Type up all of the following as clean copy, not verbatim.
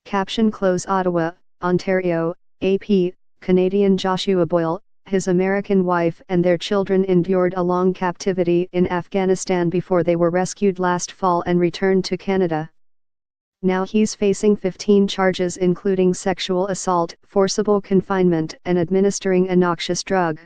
Caption close Ottawa, Ontario, AP, Canadian Joshua Boyle, his American wife and their children endured a long captivity in Afghanistan before they were rescued last fall and returned to Canada. Now he's facing 15 charges including sexual assault, forcible confinement and administering a noxious drug.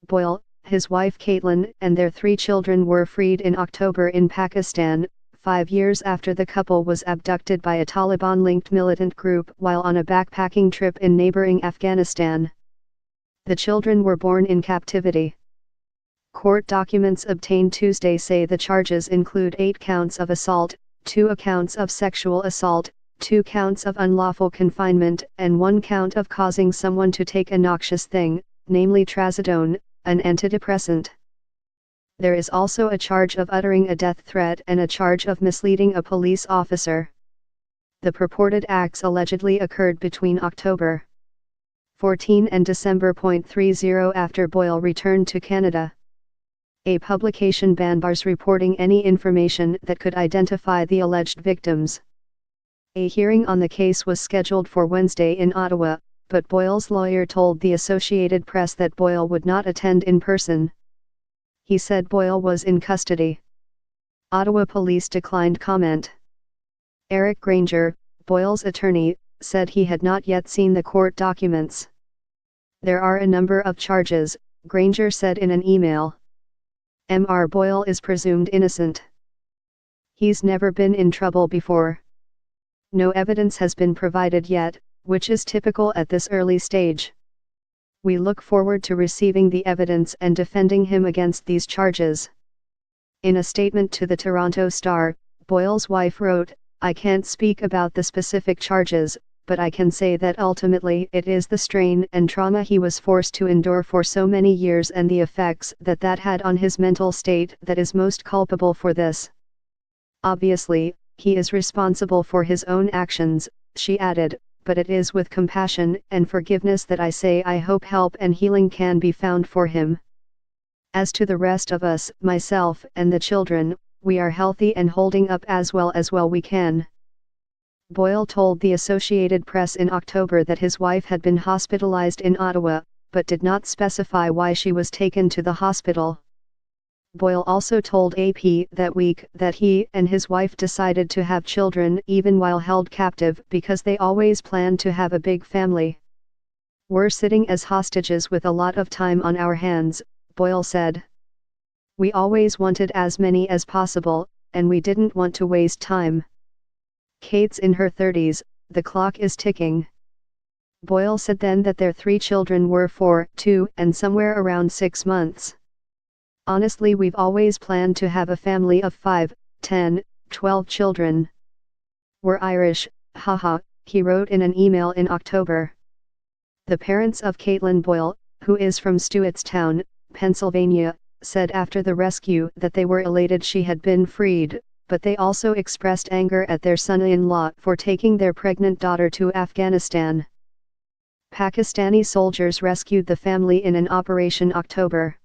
Boyle, his wife Caitlin and their 3 children were freed in October in Pakistan, 5 years after the couple was abducted by a Taliban-linked militant group while on a backpacking trip in neighboring Afghanistan. The children were born in captivity. Court documents obtained Tuesday say the charges include 8 counts of assault, 2 counts of sexual assault, 2 counts of unlawful confinement, and 1 count of causing someone to take a noxious thing, namely trazodone, an antidepressant. There is also a charge of uttering a death threat and a charge of misleading a police officer. The purported acts allegedly occurred between October 14 and December 30 after Boyle returned to Canada. A publication bars reporting any information that could identify the alleged victims. A hearing on the case was scheduled for Wednesday in Ottawa, but Boyle's lawyer told the Associated Press that Boyle would not attend in person. He said Boyle was in custody. Ottawa police declined comment. Eric Granger, Boyle's attorney, said he had not yet seen the court documents. There are a number of charges, Granger said in an email. Mr. Boyle is presumed innocent. He's never been in trouble before. No evidence has been provided yet, which is typical at this early stage. We look forward to receiving the evidence and defending him against these charges. In a statement to the Toronto Star, Boyle's wife wrote, "I can't speak about the specific charges, but I can say that ultimately it is the strain and trauma he was forced to endure for so many years and the effects that had on his mental state that is most culpable for this. Obviously, he is responsible for his own actions," she added, "but it is with compassion and forgiveness that I say I hope help and healing can be found for him. As to the rest of us, myself and the children, we are healthy and holding up as well we can." Boyle told the Associated Press in October that his wife had been hospitalized in Ottawa, but did not specify why she was taken to the hospital. Boyle also told AP that week that he and his wife decided to have children even while held captive because they always planned to have a big family. "We're sitting as hostages with a lot of time on our hands," Boyle said. "We always wanted as many as possible, and we didn't want to waste time. Kate's in her 30s, the clock is ticking." Boyle said then that their 3 children were 4, 2, and somewhere around 6 months. "Honestly, we've always planned to have a family of 5, 10, 12 children. We're Irish, haha," he wrote in an email in October. The parents of Caitlin Boyle, who is from Stewartstown, Pennsylvania, said after the rescue that they were elated she had been freed, but they also expressed anger at their son-in-law for taking their pregnant daughter to Afghanistan. Pakistani soldiers rescued the family in an Operation October.